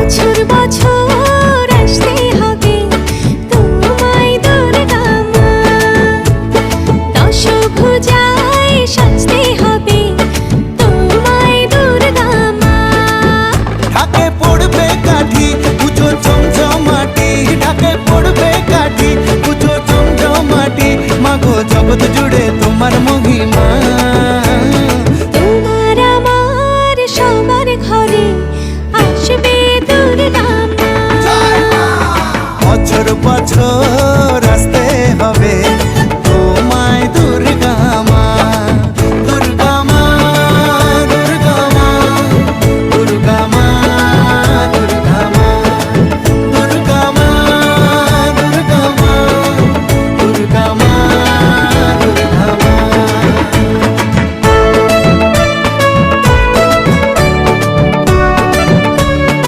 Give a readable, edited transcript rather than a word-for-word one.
বছর বছর আসতে হবে তোমায় দুর্গা মা, দশভুজায় সাজতে হবে তোমায় দুর্গা মা। ঢাকে পড়বে কাঠি পুজো চমচমাটি, ঢাকে পড়বে কাঠি পুজো চমচমাটি, মাগো জগৎ জুড়ে তোমার মহিমা। তোমার আমার সবার ঘরে আসবে দুর্গা মা। বছর বছর